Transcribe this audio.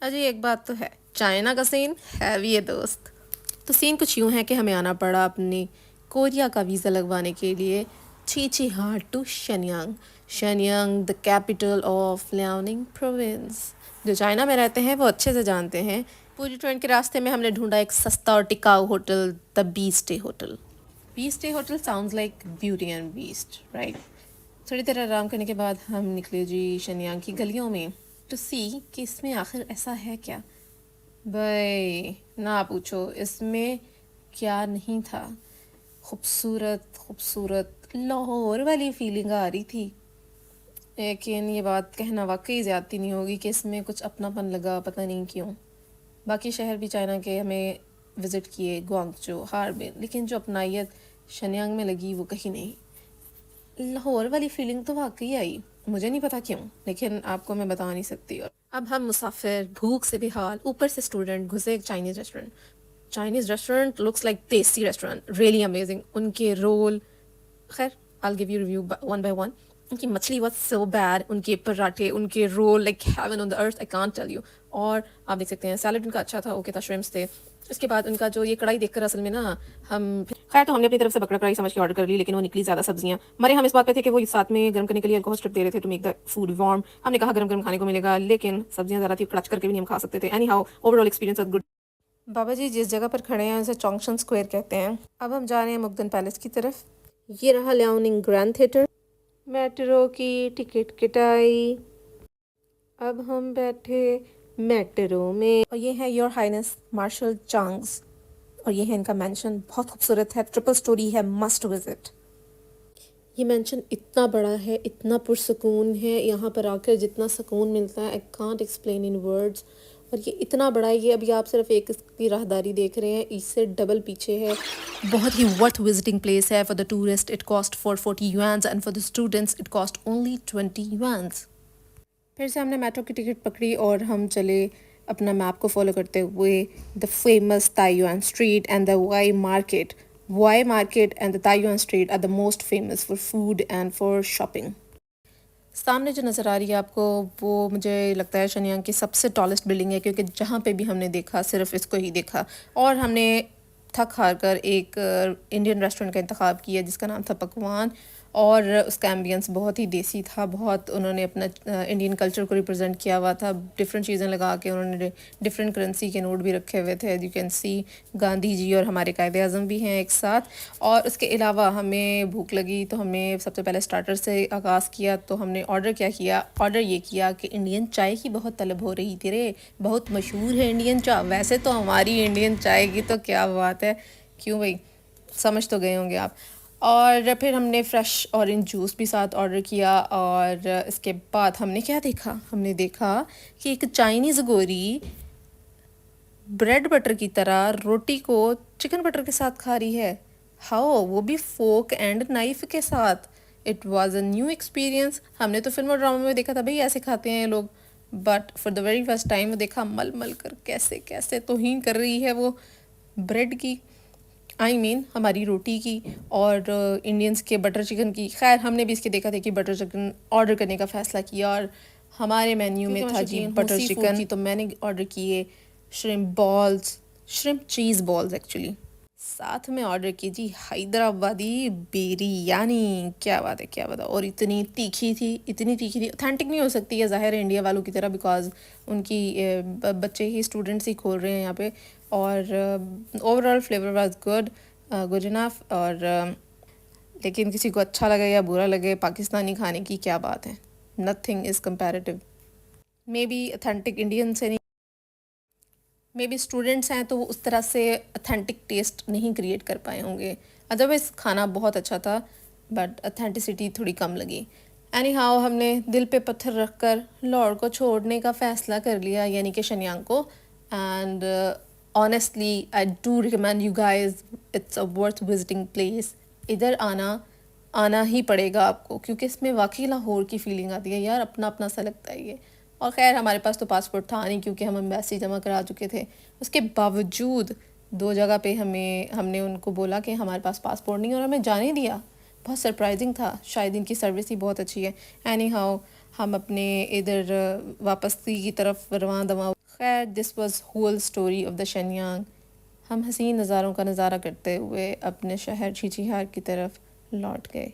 अजी एक बात तो है, चाइना का सीन हैवी है दोस्त। तो सीन कुछ यूं है कि हमें आना पड़ा अपनी कोरिया का वीज़ा लगवाने के लिए ची हार्ट to Shenyang. Shenyang the capital of Liaoning province. जो चाइना में रहते हैं वो अच्छे से जानते हैं। पूरी ट्रेन के रास्ते में हमने ढूंढा एक सस्ता और टिकाऊ hotel, the be stay hotel. Be stay hotel sounds like beauty and beast, right. थोड़ी देर आराम करने के बाद हम निकले जी शनयांग की गलियों में टू सी कि इसमें आखिर ऐसा है क्या। भाई ना पूछो इसमें क्या नहीं था। खूबसूरत खूबसूरत लाहौर वाली फीलिंग आ रही थी। लेकिन ये बात कहना वाकई ज़्यादती नहीं होगी कि इसमें कुछ अपनापन लगा, पता नहीं क्यों। बाकी शहर भी चाइना के हमें विज़िट किए, ग्वांगजू, हार्बिन, लेकिन जो अपनाइत शनयांग में लगी वो कहीं नहीं। लाहौर वाली फीलिंग तो वाकई आई, मुझे नहीं पता क्यों, लेकिन आपको मैं बता नहीं सकती। और अब हम मुसाफिर, भूख से बेहाल, ऊपर से स्टूडेंट, घुसे एक Chinese restaurant. Chinese restaurant looks like tasty restaurant, really amazing. उनके रोल, खैर I give you review one by one. उनकी मछली वाज सो बैड, उनके पराठे, उनके roll like heaven on the earth, I can't tell you. और आप देख सकते हैं सैलड उनका अच्छा था, ओके था, श्रिम्प्स थे। इसके बाद उनका जो ये कढ़ाई देखकर असल में ना हम खैर तो हमने अपनी तरफ से बकरा कढ़ाई समझ के ऑर्डर कर ली, लेकिन वो निकली ज़्यादा सब्जियां। मरे हम इस बात पे थे कि वो साथ में गर्म करने के लिए अल्कोहल स्ट्रिप दे रहे थे to make the food warm. हमने कहा गर्म गर्म खाने को मिलेगा, लेकिन सब्जियां ज़्यादा थी, कड़च करके भी नहीं हम खा सकते थे। Anyhow overall experience was good. बाबा जी जिस जगह पर खड़े हैं उसे चोंगशन स्क्वायर कहते हैं। अब हम जा रहे हैं मुग्धन पैलेस की तरफ। ये रहा लियाओनिंग ग्रैंड थिएटर। मेट्रो की टिकट कटाई, अब हम बैठे मेट्रो में। और ये है योर हाइनेस मार्शल चांग्स, और ये है इनका मेंशन, बहुत खूबसूरत है, ट्रिपल स्टोरी है, मस्ट विजिट। ये मेंशन इतना बड़ा है, इतना पुरसकून है, यहाँ पर आकर जितना सुकून मिलता है I can't explain in words. और ये इतना बड़ा है, ये अभी आप सिर्फ एक इसकी राहदारी देख रहे हैं, इससे डबल पीछे है। बहुत ही वर्थ विजिटिंग प्लेस है। For the tourist it cost for 40 yuans and for the students it cost only 20 yuans। फिर से हमने मेट्रो की टिकट पकड़ी और हम चले अपना मैप को फॉलो करते हुए the famous Taiyuan street and the Y market. Y market and the Taiyuan street are the most famous for food and for shopping. सामने जो नज़र आ रही है आपको वो मुझे लगता है शनयांग की सबसे टॉलेस्ट बिल्डिंग है, क्योंकि जहाँ पे भी हमने देखा सिर्फ इसको ही देखा। और हमने थक हार कर एक इंडियन रेस्टोरेंट का इंतखाब किया जिसका नाम था पकवान, और उसका एम्बियंस बहुत ही देसी था। बहुत उन्होंने अपना इंडियन कल्चर को रिप्रेजेंट किया हुआ था। डिफरेंट चीज़ें लगा के उन्होंने डिफरेंट करेंसी के नोट भी रखे हुए थे, you can see Gandhi ji और हमारे कायदे आज़म भी हैं एक साथ। और उसके अलावा हमें भूख लगी तो हमने सबसे पहले स्टार्टर से आगाज़ किया। तो हमने ऑर्डर क्या किया, ऑर्डर ये किया कि इंडियन चाय की बहुत तलब हो रही थी रे, बहुत मशहूर है इंडियन चाय। वैसे तो हमारी इंडियन चाय की तो क्या बात है, क्यों भाई, समझ तो गए होंगे आप। और फिर हमने फ्रेश ऑरेंज जूस भी साथ ऑर्डर किया। और इसके बाद हमने क्या देखा, हमने देखा कि एक चाइनीज़ गोरी ब्रेड बटर की तरह रोटी को चिकन बटर के साथ खा रही है। हाउ, वो भी फोक एंड नाइफ के साथ। It was a new experience. हमने तो फिल्म और ड्रामा में देखा था भाई ऐसे खाते हैं लोग, but for the very first time वो देखा मल मल कर कैसे कैसे तौहीन कर रही है वो ब्रेड की, हमारी रोटी की और इंडियंस के बटर चिकन की। खैर हमने भी इसके देखा था कि बटर चिकन ऑर्डर करने का फ़ैसला किया, और हमारे मेन्यू में था जी बटर चिकन की। तो मैंने ऑर्डर किए श्रिम्प बॉल्स, श्रिम्प चीज़ बॉल्स एक्चुअली। साथ में ऑर्डर की जी हैदराबादी बिरयानी। क्या बात है, क्या बात है। और इतनी तीखी थी, इतनी तीखी थी, ऑथेंटिक नहीं हो सकती है ज़ाहिर है इंडिया वालों की तरह, बिकॉज उनकी बच्चे ही स्टूडेंट्स ही खोल रहे हैं यहाँ पे। और overall flavour was good, good enough. और लेकिन किसी को अच्छा लगे या बुरा लगे, पाकिस्तानी खाने की क्या बात है, nothing is comparative. May be authentic Indian से नहीं, मे बी स्टूडेंट्स हैं तो वो उस तरह से ऑथेंटिक टेस्ट नहीं क्रिएट कर पाए होंगे। अदरवाइज़ खाना बहुत अच्छा था, बट ऑथेंटिसिटी थोड़ी कम लगी। एनी हाउ हमने दिल पे पत्थर रख कर लाहौर को छोड़ने का फ़ैसला कर लिया, यानी कि शनयांग को। And honestly I do recommend you guys, it's a worth visiting place. इधर आना ही पड़ेगा आपको, क्योंकि इसमें वाकई लाहौर की फीलिंग आती है यार, अपना अपना सा लगता है ये। और ख़ैर हमारे पास तो पासपोर्ट था नहीं, क्योंकि हम एम्बेसी जमा करा चुके थे। उसके बावजूद दो जगह पे हमने उनको बोला कि हमारे पास पासपोर्ट नहीं, और हमें जाने दिया। बहुत सरप्राइजिंग था, शायद इनकी सर्विस ही बहुत अच्छी है। एनी हाउ हम अपने इधर वापसी की तरफ रवां दवा। खैर this was whole story of the Shenyang. हम हसीन नज़ारों का नज़ारा करते हुए अपने शहर झिझिहार की तरफ लौट गए।